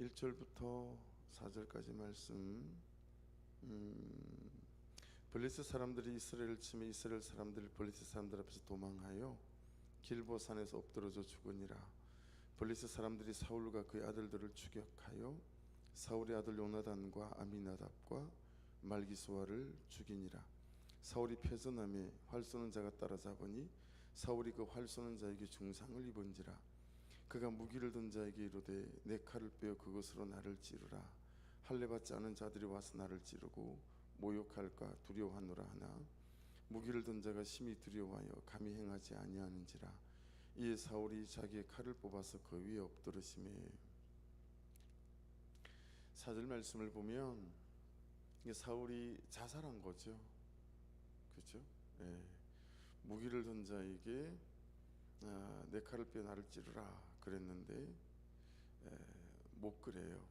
1절부터 4절까지 말씀. 블레셋 사람들이 이스라엘을 치며 이스라엘 사람들이 블레셋 사람들 앞에서 도망하여 길보산에서 엎드러져 죽으니라. 블레셋 사람들이 사울과 그의 아들들을 추격하여 사울의 아들 요나단과 아미나답과 말기수아를 죽이니라. 사울이 패전함에 활 쏘는 자가 따라잡으니 사울이 그 활 쏘는 자에게 중상을 입은지라. 그가 무기를 든 자에게 이르되 내 칼을 빼어 그것으로 나를 찌르라. 할례 받지 않은 자들이 와서 나를 찌르고 모욕할까 두려워하노라 하나 무기를 든 자가 심히 두려워하여 감히 행하지 아니하는지라. 이에 사울이 자기의 칼을 뽑아서 그 위에 엎드러시매. 4절 말씀을 보면 이게 사울이 자살한 거죠. 그렇죠? 예. 무기를 든 자에게 내 칼을 빼어 나를 찌르라 그랬는데 못 그래요.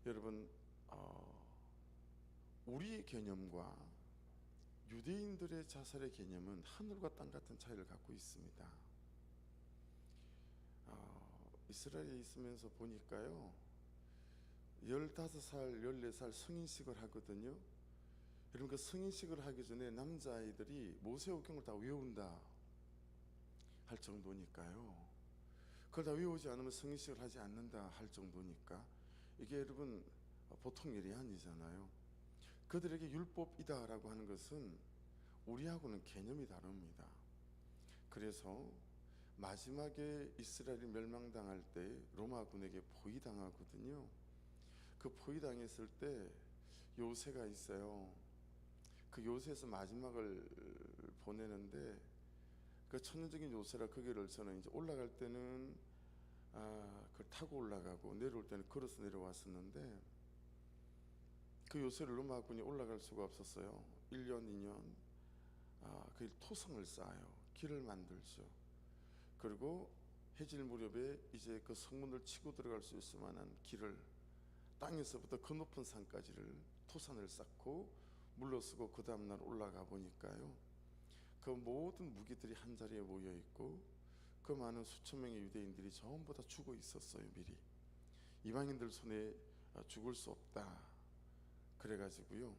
여러분, 우리의 개념과 유대인들의 자살의 개념은 하늘과 땅 같은 차이를 갖고 있습니다. 이스라엘에 있으면서 보니까요, 15살, 14살 성인식을 하거든요. 여러분, 그 성인식을 하기 전에 남자아이들이 모세오경을 다 외운다 할 정도니까요. 그걸 다 외우지 않으면 성인식을 하지 않는다 할 정도니까 이게 여러분 보통 일이 아니잖아요. 그들에게 율법이다 라고 하는 것은 우리하고는 개념이 다릅니다. 그래서 마지막에 이스라엘이 멸망당할 때 로마군에게 포위당하거든요. 그 포위당했을 때 요새가 있어요. 그 요새에서 마지막을 보내는데 그 천년적인 요새라 그 길을 저는 이제 올라갈 때는 그걸 타고 올라가고 내려올 때는 걸어서 내려왔었는데 그 요새를 로마군이 올라갈 수가 없었어요. 1년, 2년 그 토성을 쌓아요. 길을 만들죠. 그리고 해질 무렵에 이제 그 성문을 치고 들어갈 수 있을 만한 길을 땅에서부터 그 높은 산까지를 토산을 쌓고 물러서고 그 다음날 올라가 보니까요, 그 모든 무기들이 한 자리에 모여 있고 그 많은 수천 명의 유대인들이 전부 다 죽어 있었어요. 미리 이방인들 손에 죽을 수 없다 그래가지고요,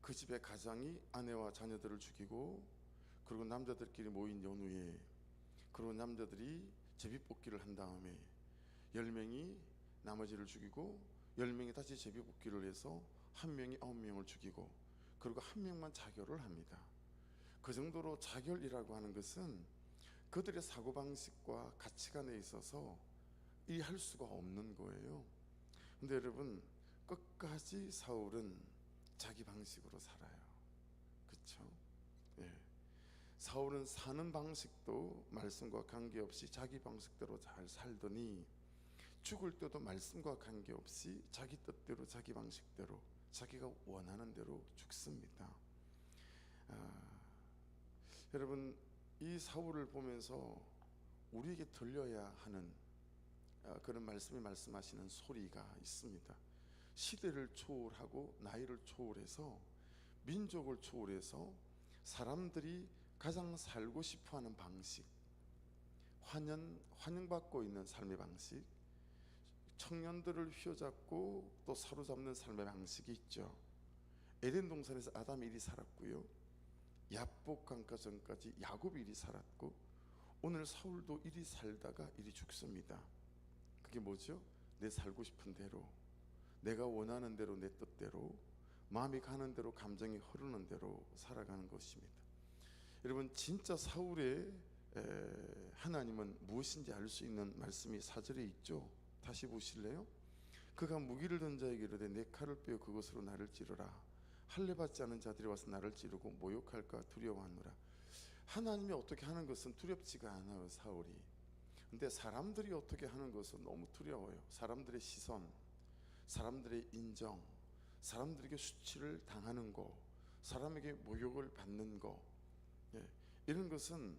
그 집의 가장이 아내와 자녀들을 죽이고, 그리고 남자들끼리 모인 연후에 그리고 남자들이 제비뽑기를 한 다음에 10명이 나머지를 죽이고 10명이 다시 제비뽑기를 해서 한 명이 9명을 죽이고, 그리고 한 명만 자결을 합니다. 그 정도로 자결이라고 하는 것은 그들의 사고방식과 가치관에 있어서 이해할 수가 없는 거예요. 근데 여러분, 끝까지 사울은 자기 방식으로 살아요. 그렇죠? 예. 사울은 사는 방식도 말씀과 관계없이 자기 방식대로 잘 살더니 죽을 때도 말씀과 관계없이 자기 뜻대로 자기 방식대로 자기가 원하는 대로 죽습니다. 여러분, 이 사울을 보면서 우리에게 들려야 하는 그런 말씀이 말씀하시는 소리가 있습니다. 시대를 초월하고 나이를 초월해서 민족을 초월해서 사람들이 가장 살고 싶어하는 방식, 환영받고 있는 삶의 방식, 청년들을 휘어잡고 또 사로잡는 삶의 방식이 있죠. 에덴 동산에서 아담이 이리 살았고요, 야복 강가 전까지 야곱이 이리 살았고, 오늘 사울도 이리 살다가 이리 죽습니다. 그게 뭐죠? 내 살고 싶은 대로, 내가 원하는 대로, 내 뜻대로, 마음이 가는 대로, 감정이 흐르는 대로 살아가는 것입니다. 여러분, 진짜 사울의 하나님은 무엇인지 알 수 있는 말씀이 4절에 있죠. 다시 보실래요? 그가 무기를 든 자에게 이르되 내 칼을 빼어 그것으로 나를 찌르라. 할례 받지 않은 자들이 와서 나를 찌르고 모욕할까 두려워하노라. 하나님이 어떻게 하는 것은 두렵지가 않아요, 사울이. 근데 사람들이 어떻게 하는 것은 너무 두려워요. 사람들의 시선, 사람들의 인정, 사람들에게 수치를 당하는 거, 사람에게 모욕을 받는 거, 이런 것은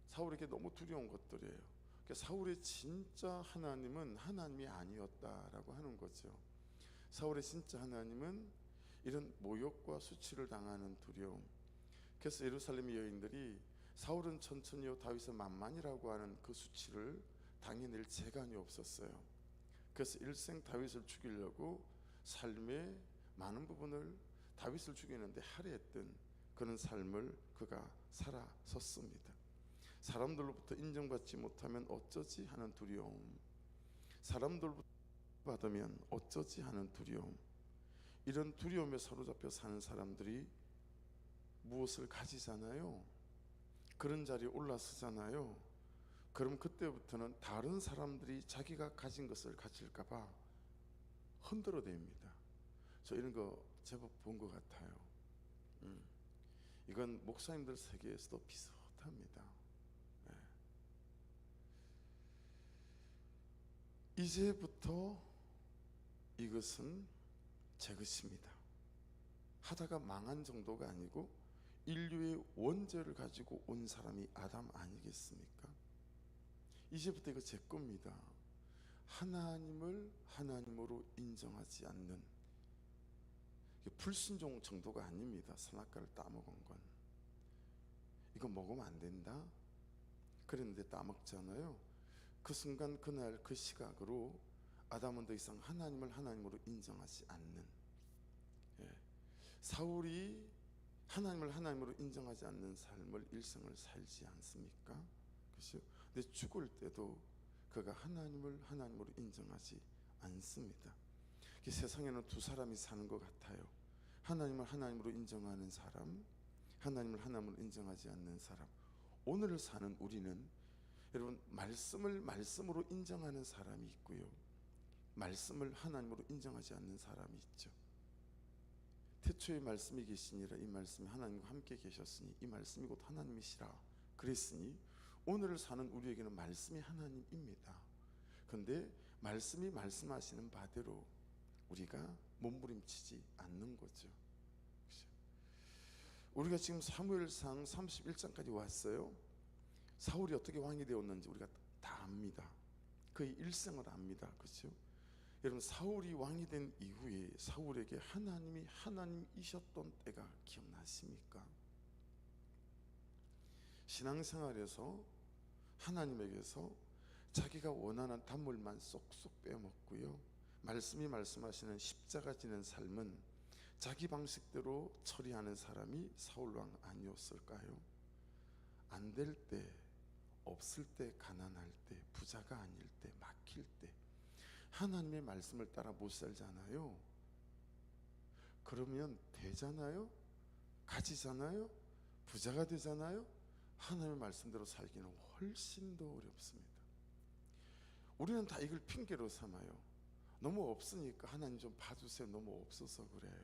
사울에게 너무 두려운 것들이에요. 그러니까 사울의 진짜 하나님은 하나님이 아니었다라고 하는 거죠. 사울의 진짜 하나님은 이런 모욕과 수치를 당하는 두려움. 그래서 예루살렘 여인들이 사울은 천천히요 다윗은 만만이라고 하는 그 수치를 당해낼 재간이 없었어요. 그래서 일생 다윗을 죽이려고 삶의 많은 부분을 다윗을 죽이는데 할애했던 그런 삶을 그가 살아섰습니다. 사람들로부터 인정받지 못하면 어쩌지 하는 두려움, 사람들로부터 받으면 어쩌지 하는 두려움, 이런 두려움에 사로잡혀 사는 사람들이 무엇을 가지잖아요. 그런 자리에 올라서잖아요. 그럼 그때부터는 다른 사람들이 자기가 가진 것을 가질까봐 흔들어댑니다. 저 이런 거 제법 본 것 같아요. 이건 목사님들 세계에서도 비슷합니다. 네. 이제부터 이것은 제 것입니다 하다가 망한 정도가 아니고 인류의 원죄를 가지고 온 사람이 아담 아니겠습니까? 이제부터 이거 제 겁니다. 하나님을 하나님으로 인정하지 않는, 불순종 정도가 아닙니다. 선악과를 따먹은 건. 이거 먹으면 안 된다 그랬는데 따먹잖아요. 그 순간 그날 그 시각으로 아담은 더 이상 하나님을 하나님으로 인정하지 않는, 사울이 하나님을 하나님으로 인정하지 않는 삶을 일생을 살지 않습니까? 그렇죠? 근데 죽을 때도 그가 하나님을 하나님으로 인정하지 않습니다. 세상에는 두 사람이 사는 것 같아요. 하나님을 하나님으로 인정하는 사람, 하나님을 하나님으로 인정하지 않는 사람. 오늘 사는 우리는 여러분 말씀을 말씀으로 인정하는 사람이 있고요, 말씀을 하나님으로 인정하지 않는 사람이 있죠. 태초에 말씀이 계시니라, 이 말씀이 하나님과 함께 계셨으니 이 말씀이 곧 하나님이시라 그랬으니 오늘을 사는 우리에게는 말씀이 하나님입니다. 그런데 말씀이 말씀하시는 바대로 우리가 몸부림치지 않는 거죠. 우리가 지금 사무엘상 31장까지 왔어요. 사울이 어떻게 왕이 되었는지 우리가 다 압니다. 그의 일생을 압니다. 그렇죠? 여러분 사울이 왕이 된 이후에 사울에게 하나님이 하나님이셨던 때가 기억나십니까? 신앙생활에서 하나님에게서 자기가 원하는 단물만 쏙쏙 빼먹고요, 말씀이 말씀하시는 십자가 지는 삶은 자기 방식대로 처리하는 사람이 사울왕 아니었을까요? 안 될 때, 없을 때, 가난할 때, 부자가 아닐 때, 막힐 때 하나님의 말씀을 따라 못 살잖아요. 그러면 되잖아요? 가지잖아요? 부자가 되잖아요? 하나님의 말씀대로 살기는 훨씬 더 어렵습니다. 우리는 다 이걸 핑계로 삼아요. 너무 없으니까 하나님 좀 봐주세요. 너무 없어서 그래요.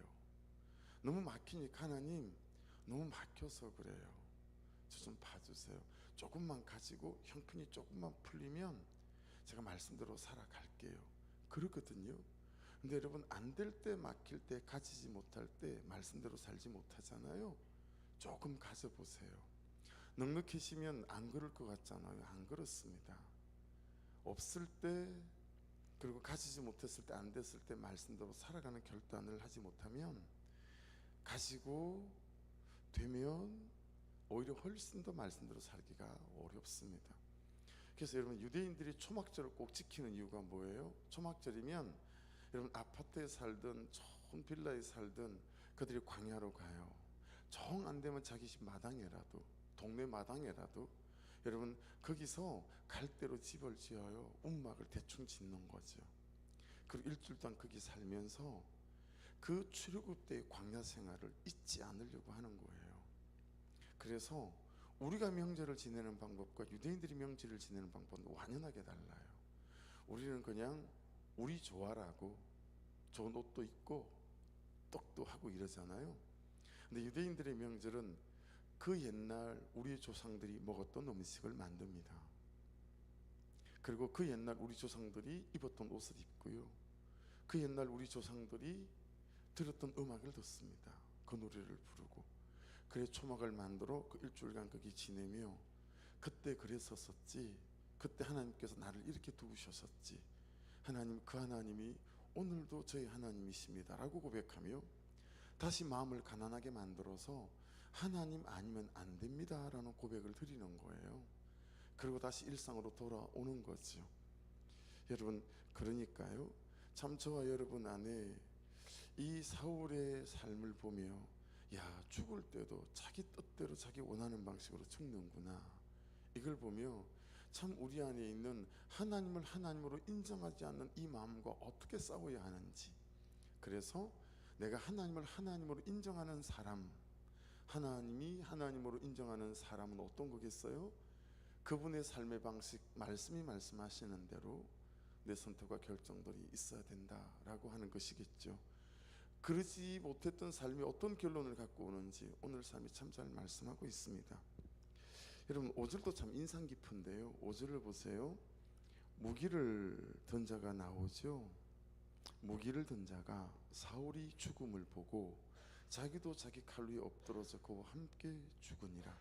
너무 막히니까 하나님 너무 막혀서 그래요. 저 좀 봐주세요. 조금만 가지고 형편이 조금만 풀리면 제가 말씀대로 살아갈게요. 그렇거든요. 근데 여러분 안 될 때, 막힐 때, 가지지 못할 때 말씀대로 살지 못하잖아요. 조금 가져보세요. 넉넉해지면 안 그럴 것 같잖아요. 안 그렇습니다. 없을 때, 그리고 가지지 못했을 때, 안 됐을 때 말씀대로 살아가는 결단을 하지 못하면 가지고 되면 오히려 훨씬 더 말씀대로 살기가 어렵습니다. 그래서 여러분 유대인들이 초막절을 꼭 지키는 이유가 뭐예요? 초막절이면 여러분 아파트에 살든 좋은 빌라에 살든 그들이 광야로 가요. 정 안 되면 자기 집 마당에라도, 동네 마당에라도 여러분 거기서 갈대로 집을 지어요. 움막을 대충 짓는 거죠. 그리고 일주일 동안 거기 살면서 그 출애굽 때의 광야 생활을 잊지 않으려고 하는 거예요. 그래서 우리가 명절을 지내는 방법과 유대인들이 명절을 지내는 방법은 완연하게 달라요. 우리는 그냥 우리 좋아라고 좋은 옷도 입고 떡도 하고 이러잖아요. 근데 유대인들의 명절은 그 옛날 우리의 조상들이 먹었던 음식을 만듭니다. 그리고 그 옛날 우리 조상들이 입었던 옷을 입고요, 그 옛날 우리 조상들이 들었던 음악을 듣습니다. 그 노래를 부르고, 그래 초막을 만들어 그 일주일간 거기 지내며 그때 그랬었었지, 그때 하나님께서 나를 이렇게 두으셨었지, 하나님 그 하나님이 오늘도 저희 하나님이십니다 라고 고백하며 다시 마음을 가난하게 만들어서 하나님 아니면 안 됩니다 라는 고백을 드리는 거예요. 그리고 다시 일상으로 돌아오는 거죠. 여러분, 그러니까요, 참 저와 여러분 안에 이 사울의 삶을 보며, 야, 죽을 때도 자기 뜻대로 자기 원하는 방식으로 죽는구나, 이걸 보며 참 우리 안에 있는 하나님을 하나님으로 인정하지 않는 이 마음과 어떻게 싸워야 하는지, 그래서 내가 하나님을 하나님으로 인정하는 사람, 하나님이 하나님으로 인정하는 사람은 어떤 거겠어요? 그분의 삶의 방식, 말씀이 말씀하시는 대로 내 선택과 결정들이 있어야 된다라고 하는 것이겠죠. 그러지 못했던 삶이 어떤 결론을 갖고 오는지 오늘 삶이 참 잘 말씀하고 있습니다. 여러분, 5절도 참 인상 깊은데요, 5절을 보세요. 무기를 든 자가 나오죠. 무기를 든 자가 사울이 죽음을 보고 자기도 자기 칼 위에 엎드러져 그와 함께 죽으니라.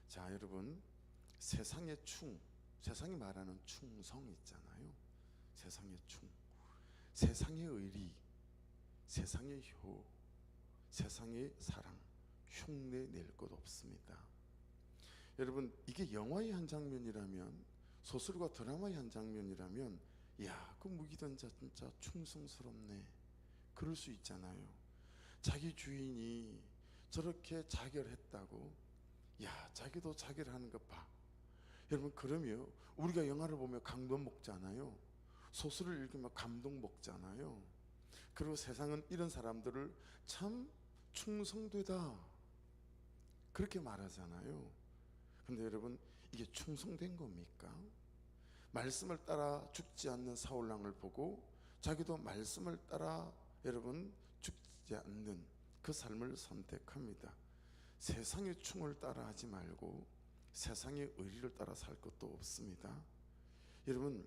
자, 여러분, 세상의 충, 세상이 말하는 충성 있잖아요. 세상의 충, 세상의 의리, 세상의 효, 세상의 사랑, 흉내 낼 것 없습니다. 여러분, 이게 영화의 한 장면이라면, 소설과 드라마의 한 장면이라면, 야, 그 무기든 자 진짜 충성스럽네, 그럴 수 있잖아요. 자기 주인이 저렇게 자결했다고, 야, 자기도 자결하는 것 봐. 여러분, 그러면 우리가 영화를 보면 감동 먹잖아요. 소설을 읽으면 감동 먹잖아요. 그리고 세상은 이런 사람들을 참 충성되다, 그렇게 말하잖아요. 근데 여러분, 이게 충성된 겁니까? 말씀을 따라 죽지 않는 사울왕을 보고 자기도 말씀을 따라 여러분 죽지 않는 그 삶을 선택합니다. 세상의 충을 따라 하지 말고 세상의 의리를 따라 살 것도 없습니다. 여러분,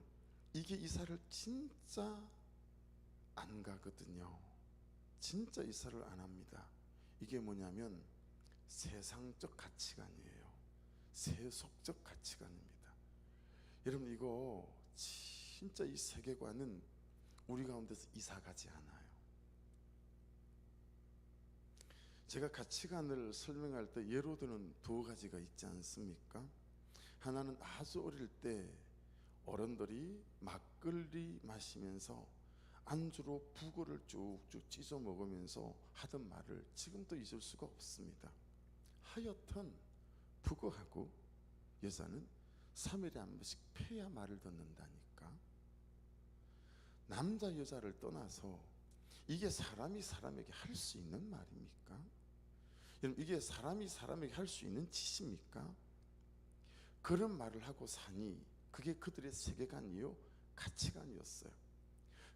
이게 이사를 진짜 안 가거든요. 진짜 이사를 안 합니다. 이게 뭐냐면 세상적 가치관이에요. 세속적 가치관입니다. 여러분, 이거 진짜 이 세계관은 우리 가운데서 이사 가지 않아요. 제가 가치관을 설명할 때 예로 드는 두 가지가 있지 않습니까? 하나는 아주 어릴 때 어른들이 막걸리 마시면서 안주로 북어를 쭉쭉 찢어 먹으면서 하던 말을 지금도 잊을 수가 없습니다. 하여튼 북어하고 여자는 3일에 한 번씩 패야 말을 듣는다니까. 남자 여자를 떠나서 이게 사람이 사람에게 할 수 있는 말입니까? 여러분, 이게 사람이 사람에게 할 수 있는 짓입니까? 그런 말을 하고 사니 그게 그들의 세계관이요, 가치관이었어요.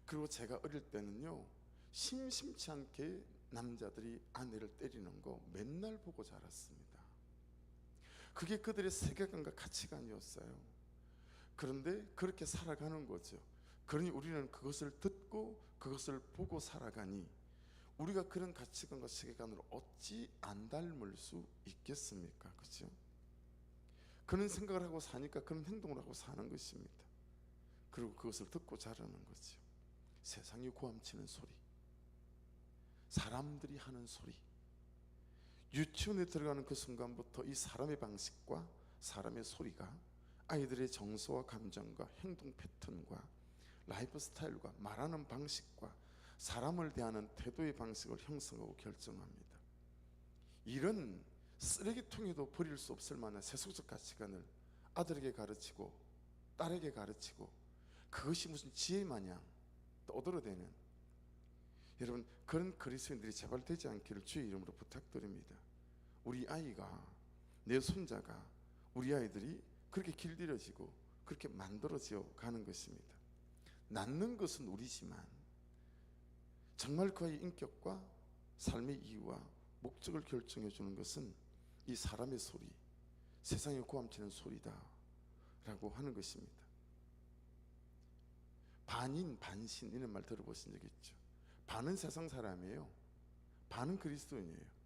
그리고 제가 어릴 때는요, 심심치 않게 남자들이 아내를 때리는 거 맨날 보고 자랐습니다. 그게 그들의 세계관과 가치관이었어요. 그런데 그렇게 살아가는 거죠. 그러니 우리는 그것을 듣고 그것을 보고 살아가니 우리가 그런 가치관과 세계관으로 어찌 안 닮을 수 있겠습니까? 그렇죠? 그런 생각을 하고 사니까 그런 행동을 하고 사는 것입니다. 그리고 그것을 듣고 자라는 거죠. 세상이 고함치는 소리, 사람들이 하는 소리, 유치원에 들어가는 그 순간부터 이 사람의 방식과 사람의 소리가 아이들의 정서와 감정과 행동 패턴과 라이프 스타일과 말하는 방식과 사람을 대하는 태도의 방식을 형성하고 결정합니다. 이런 쓰레기통에도 버릴 수 없을 만한 세속적 가치관을 아들에게 가르치고 딸에게 가르치고 그것이 무슨 지혜 마냥 떠들어대는, 여러분, 그런 그리스도인들이 제발 되지 않기를 주의 이름으로 부탁드립니다. 우리 아이가, 내 손자가, 우리 아이들이 그렇게 길들여지고 그렇게 만들어져 가는 것입니다. 낳는 것은 우리지만 정말 그의 인격과 삶의 이유와 목적을 결정해 주는 것은 이 사람의 소리, 세상에 고함치는 소리다 라고 하는 것입니다. 반인 반신 이런 말 들어보신 적 있죠? 반은 세상 사람이에요, 반은 그리스도인이에요.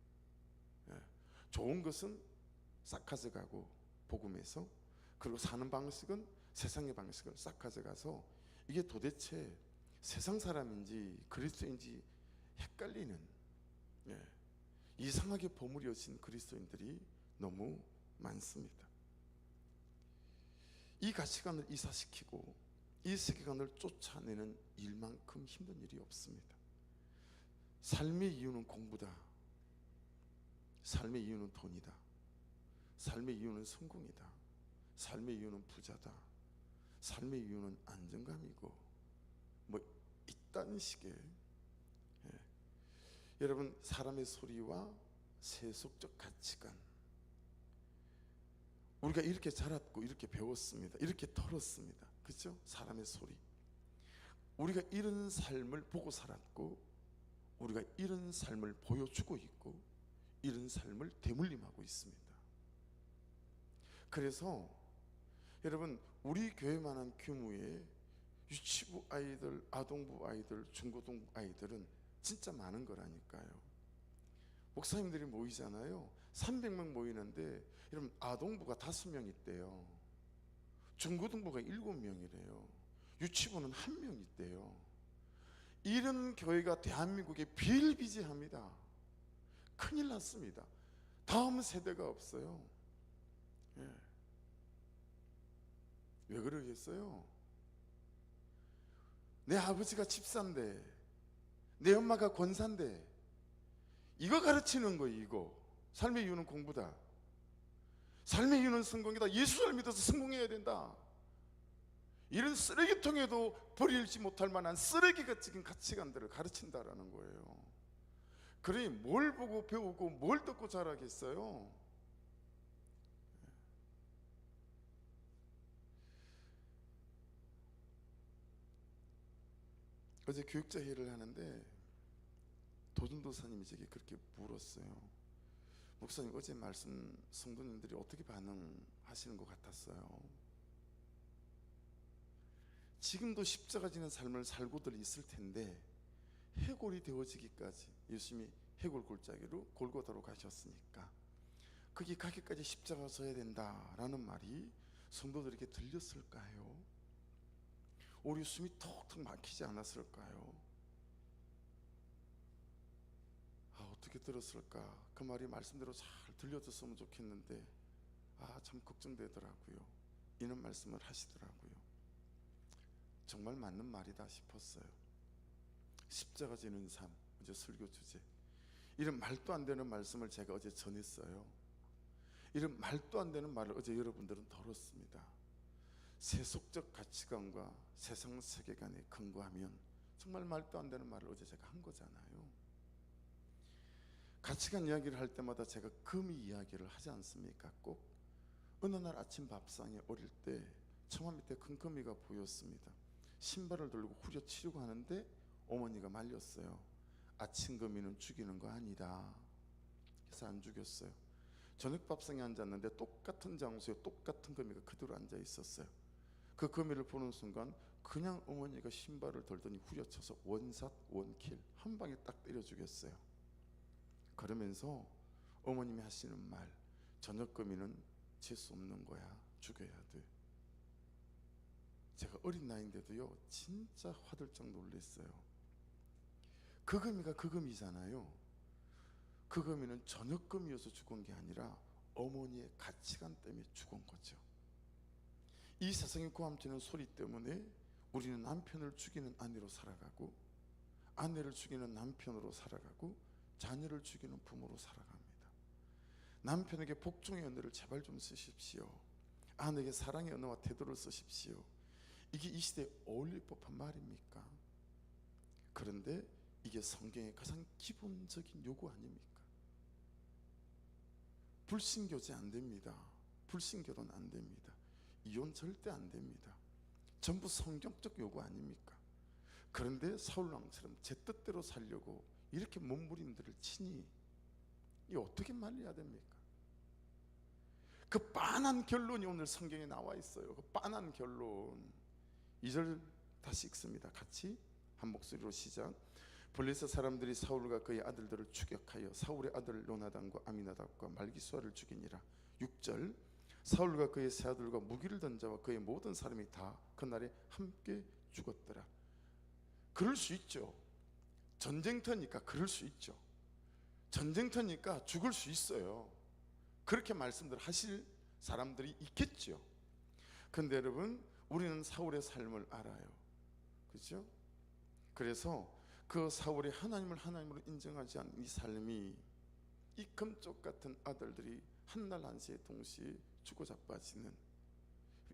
좋은 것은 싹 가져가고 복음에서, 그리고 사는 방식은 세상의 방식을 싹 가져가서 이게 도대체 세상 사람인지 그리스도인지 헷갈리는, 이상하게 버무려진 그리스도인들이 너무 많습니다. 이 가치관을 이사시키고 이 세계관을 쫓아내는 일만큼 힘든 일이 없습니다. 삶의 이유는 공부다. 삶의 이유는 돈이다. 삶의 이유는 성공이다. 삶의 이유는 부자다. 삶의 이유는 안정감이고 뭐 이딴 식의 여러분, 사람의 소리와 세속적 가치관, 우리가 이렇게 자랐고 이렇게 배웠습니다. 이렇게 털었습니다. 그렇죠? 사람의 소리, 우리가 이런 삶을 보고 살았고 우리가 이런 삶을 보여주고 있고 이런 삶을 대물림하고 있습니다. 그래서 여러분, 우리 교회만한 규모의 유치부 아이들, 아동부 아이들, 중고등 아이들은 진짜 많은 거라니까요. 목사님들이 모이잖아요. 300명 모이는데 여러분, 아동부가 5명 있대요. 중고등부가 7명이래요. 유치부는 1명 있대요. 이런 교회가 대한민국에 비일비재합니다. 큰일 났습니다. 다음 세대가 없어요. 왜 그러겠어요? 내 아버지가 집사인데, 내 엄마가 권사인데, 이거 가르치는 거예요. 이거 삶의 이유는 공부다. 삶의 이유는 성공이다. 예수를 믿어서 성공해야 된다. 이런 쓰레기통에도 버릴지 못할 만한 쓰레기 같은 가치관들을 가르친다라는 거예요. 그러니 뭘 보고 배우고 뭘 듣고 자라겠어요? 어제 교육자 회의를 하는데 도전도사님이 제게 그렇게 물었어요. 목사님, 어제 말씀 성도님들이 어떻게 반응하시는 것 같았어요? 지금도 십자가 지는 삶을 살고들 있을 텐데 해골이 되어지기까지 예수님이 해골 골짜기로 골고다로 가셨으니까 거기 가기까지 십자가 져야 된다라는 말이 성도들에게 들렸을까요? 우리 숨이 턱턱 막히지 않았을까요? 어떻게 들었을까? 그 말이 말씀대로 잘 들려줬으면 좋겠는데 참 걱정되더라고요. 이런 말씀을 하시더라고요. 정말 맞는 말이다 싶었어요. 십자가 지는 삶, 어제 설교 주제, 이런 말도 안 되는 말씀을 제가 어제 전했어요. 이런 말도 안 되는 말을 어제 여러분들은 들었습니다. 세속적 가치관과 세상 세계관에 근거하면 정말 말도 안 되는 말을 어제 제가 한 거잖아요. 가치관 이야기를 할 때마다 제가 금이 이야기를 하지 않습니까? 꼭 어느 날 아침 밥상에 어릴 때 처마 밑에 큰 금이가 보였습니다. 신발을 들고 후려치려고 하는데 어머니가 말렸어요. 아침 금이는 죽이는 거 아니다. 그래서 안 죽였어요. 저녁 밥상에 앉았는데 똑같은 장소에 똑같은 금이가 그대로 앉아 있었어요. 그 금이를 보는 순간 그냥 어머니가 신발을 들더니 후려쳐서 원샷 원킬 한 방에 딱 때려 죽였어요. 그러면서 어머님이 하시는 말, 저녁 금이는 재수 없는 거야, 죽여야 돼. 제가 어린 나이인데도요 진짜 화들짝 놀랐어요. 그 금이가 그 금이잖아요. 그 금이는 저녁 금이어서 죽은 게 아니라 어머니의 가치관 때문에 죽은 거죠. 이 세상에 고함치는 소리 때문에 우리는 남편을 죽이는 아내로 살아가고 아내를 죽이는 남편으로 살아가고 자녀를 죽이는 부모로 살아갑니다. 남편에게 복종의 언어를 제발 좀 쓰십시오. 아내에게 사랑의 언어와 태도를 쓰십시오. 이게 이 시대에 어울릴 법한 말입니까? 그런데 이게 성경의 가장 기본적인 요구 아닙니까? 불신교제 안 됩니다. 불신결혼 안 됩니다. 이혼 절대 안 됩니다. 전부 성경적 요구 아닙니까? 그런데 사울왕처럼 제 뜻대로 살려고 이렇게 몸부림들을 치니 이 어떻게 말려야 됩니까? 그 빤한 결론이 오늘 성경에 나와 있어요. 그 빤한 결론. 2절 다시 읽습니다. 같이 한 목소리로 시작. 블레셋 사람들이 사울과 그의 아들들을 추격하여 사울의 아들 요나단과 아미나답과 말기수아를 죽이니라. 6절 사울과 그의 세 아들과 무기를 던져와 그의 모든 사람이 다 그날에 함께 죽었더라. 그럴 수 있죠. 전쟁터니까 그럴 수 있죠. 전쟁터니까 죽을 수 있어요. 그렇게 말씀들 하실 사람들이 있겠죠. 근데 여러분, 우리는 사울의 삶을 알아요. 그렇죠? 그래서 그 사울이 하나님을 하나님으로 인정하지 않은 이 삶이, 이 금쪽 같은 아들들이 한날 한시에 동시에 죽어 자빠지는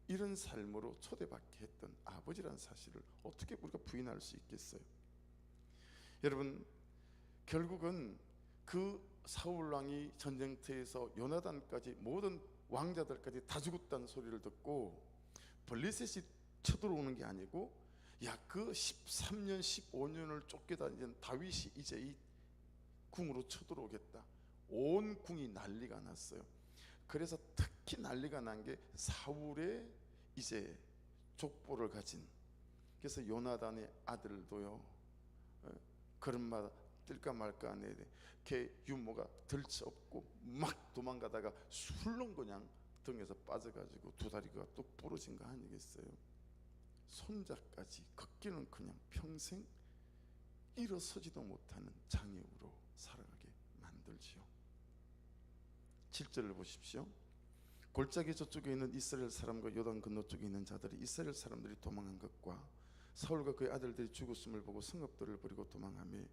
이런 삶으로 초대받게 했던 아버지라는 사실을 어떻게 우리가 부인할 수 있겠어요? 여러분, 결국은 그 사울 왕이 전쟁터에서 요나단까지 모든 왕자들까지 다 죽었다는 소리를 듣고 블레셋이 쳐들어오는 게 아니고, 야, 그 13년 15년을 쫓겨다니는 다윗이 이제 이 궁으로 쳐들어오겠다. 온 궁이 난리가 났어요. 그래서 특히 난리가 난 게 사울의 이제 족보를 가진, 그래서 요나단의 아들도요, 걸음마다 뛸까 말까 하네. 걔 유모가 들쳐업고 막 도망가다가 술렁 그냥 등에서 빠져가지고 두 다리가 뚝 부러진 거 아니겠어요? 손자까지 걷기는 그냥 평생 일어서지도 못하는 장애우로 살아가게 만들지요. 7절을 보십시오. 골짜기 저쪽에 있는 이스라엘 사람과 요단 건너 쪽에 있는 자들이 이스라엘 사람들이 도망한 것과 사울과 그의 아들들이 죽었음을 보고 성읍들을 버리고 도망하며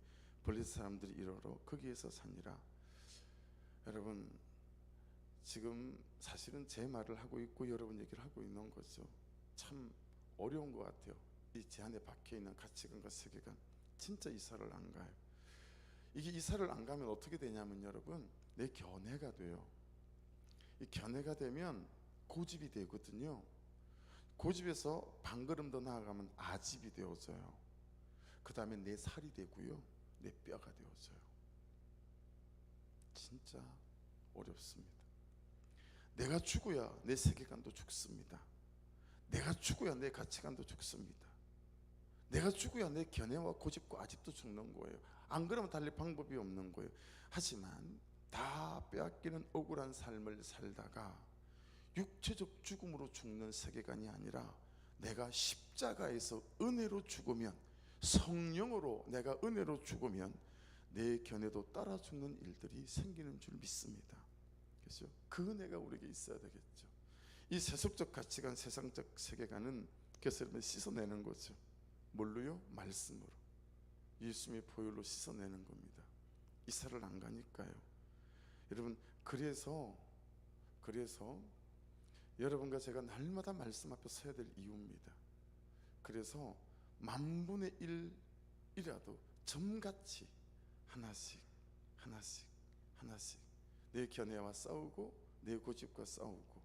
블레셋 사람들이 이르러 거기에서 사니라. 여러분, 지금 사실은 제 말을 하고 있고 여러분 얘기를 하고 있는 거죠. 참 어려운 것 같아요. 이 제 안에 박혀있는 가치관과 세계관, 진짜 이사를 안 가요. 이게 이사를 안 가면 어떻게 되냐면 여러분, 내 견해가 돼요. 이 견해가 되면 고집이 되거든요. 고집에서 반걸음 더 나아가면 아집이 되어져요. 그 다음에 내 살이 되고요, 내 뼈가 되어져요. 진짜 어렵습니다. 내가 죽어야 내 세계관도 죽습니다. 내가 죽어야 내 가치관도 죽습니다. 내가 죽어야 내 견해와 고집과 아집도 죽는 거예요. 안 그러면 달리 방법이 없는 거예요. 하지만 다 빼앗기는 억울한 삶을 살다가 육체적 죽음으로 죽는 세계관이 아니라, 내가 십자가에서 은혜로 죽으면, 성령으로 내가 은혜로 죽으면 내 견해도 따라 죽는 일들이 생기는 줄 믿습니다. 그렇죠? 그 은혜가 우리에게 있어야 되겠죠. 이 세속적 가치관, 세상적 세계관은 그래서 여러분 씻어내는 거죠. 뭘로요? 말씀으로, 예수님의 보혈로 씻어내는 겁니다. 이사를 안 가니까요. 여러분, 그래서 여러분과 제가 날마다 말씀 앞에 서야 될 이유입니다. 그래서 만분의 1이라도 점같이 하나씩 내 견해와 싸우고 내 고집과 싸우고.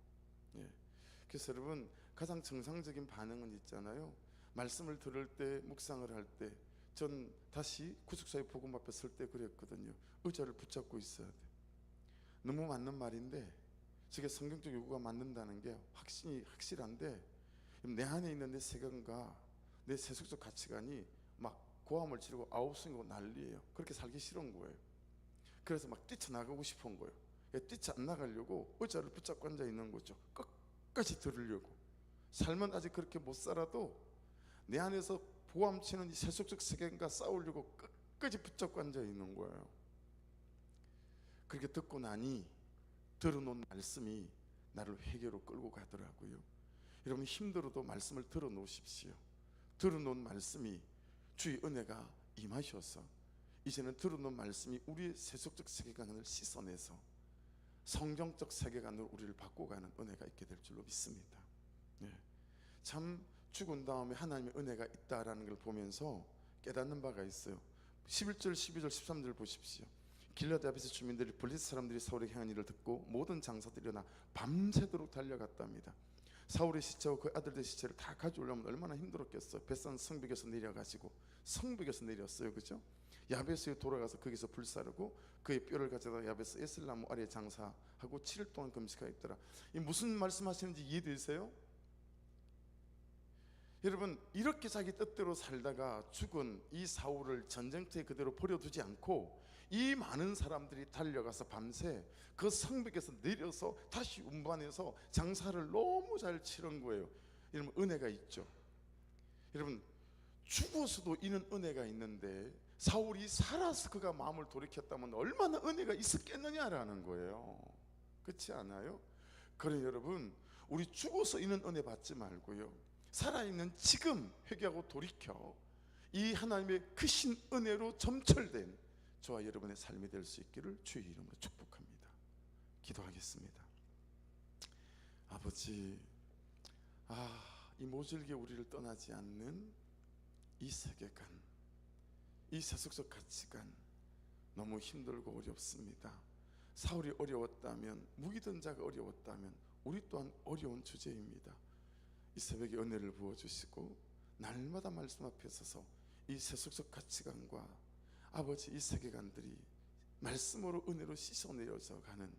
그래서 여러분, 가장 정상적인 반응은 있잖아요. 말씀을 들을 때, 묵상을 할 때, 전 다시 구속사의 복음 앞에 설 때 그랬거든요. 의자를 붙잡고 있어야 돼. 너무 맞는 말인데, 저게 성경적 요구가 맞는다는 게 확실한데, 내 안에 있는 내 세계관과 내 세속적 가치관이 막 고함을 지르고 아우성이고 난리예요. 그렇게 살기 싫은 거예요. 그래서 막 뛰쳐나가고 싶은 거예요. 뛰쳐 안 나가려고 의자를 붙잡고 앉아 있는 거죠. 끝까지 들으려고. 삶은 아직 그렇게 못 살아도 내 안에서 보암치는 이 세속적 세계관과 싸우려고 끝까지 붙잡고 앉아 있는 거예요. 그렇게 듣고 나니 들어놓은 말씀이 나를 회개로 끌고 가더라고요. 여러분, 힘들어도 말씀을 들어놓으십시오. 들어놓은 말씀이 주의 은혜가 임하셔서 이제는 들어놓은 말씀이 우리의 세속적 세계관을 씻어내서 성경적 세계관으로 우리를 바꿔가는 은혜가 있게 될 줄로 믿습니다. 참 죽은 다음에 하나님의 은혜가 있다라는 걸 보면서 깨닫는 바가 있어요. 11절, 12절, 13절 보십시오. 길라드 야베스 주민들이 블레셋 사람들이 사울에게 행한 일을 듣고 모든 장사들이 일어나 밤새도록 달려갔답니다. 사울의 시체와 그 아들들의 시체를 다 가져오려면 얼마나 힘들었겠어요. 벳산 성벽에서 내려가지고, 성벽에서 내렸어요. 그죠? 야베스에 돌아가서 거기서 불사르고 그의 뼈를 가져다 야베스 에슬나무 아래에 장사하고 7일 동안 금식하였더라. 이 무슨 말씀하시는지 이해되세요? 여러분, 이렇게 자기 뜻대로 살다가 죽은 이 사울을 전쟁터에 그대로 버려두지 않고 이 많은 사람들이 달려가서 밤새 그 성벽에서 내려서 다시 운반해서 장사를 너무 잘 치른 거예요. 여러분, 은혜가 있죠. 여러분, 죽어서도 이는 은혜가 있는데 사울이 살아서 그가 마음을 돌이켰다면 얼마나 은혜가 있었겠느냐라는 거예요. 그렇지 않아요? 그래 여러분, 우리 죽어서 있는 은혜 받지 말고요, 살아있는 지금 회개하고 돌이켜 이 하나님의 크신 은혜로 점철된 저와 여러분의 삶이 될 수 있기를 주의 이름으로 축복합니다. 기도하겠습니다. 아버지, 이 모질게 우리를 떠나지 않는 이 세계관, 이 세속적 가치관 너무 힘들고 어렵습니다. 사울이 어려웠다면, 무기든 자가 어려웠다면 우리 또한 어려운 주제입니다. 이 새벽에 은혜를 부어주시고 날마다 말씀 앞에 서서 이 세속적 가치관과 아버지 이 세계관들이 말씀으로 은혜로 씻어내려져 가는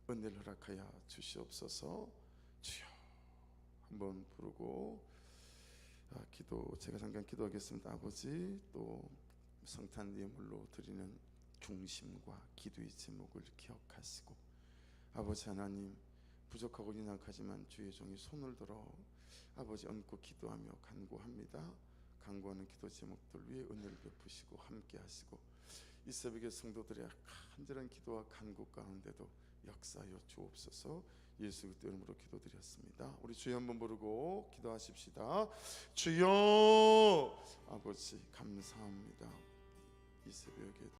은혜를 허락하여 주시옵소서. 주여, 한번 부르고 제가 잠깐 기도하겠습니다. 아버지, 또 성탄 예물로 드리는 중심과 기도의 제목을 기억하시고, 아버지 하나님, 부족하고 연약하지만 주의 종이 손을 들어 아버지 얹고 기도하며 간구합니다. 간구하는 기도 제목들 위에 은혜를 베푸시고 함께 하시고, 이 새벽에 성도들의 간절한 기도와 간구 가운데도 역사하여 주옵소서. 예수 그리스도 이름으로 기도드렸습니다. 우리 주여 한번 부르고 기도하십시다. 주여, 아버지 감사합니다. 이 새벽에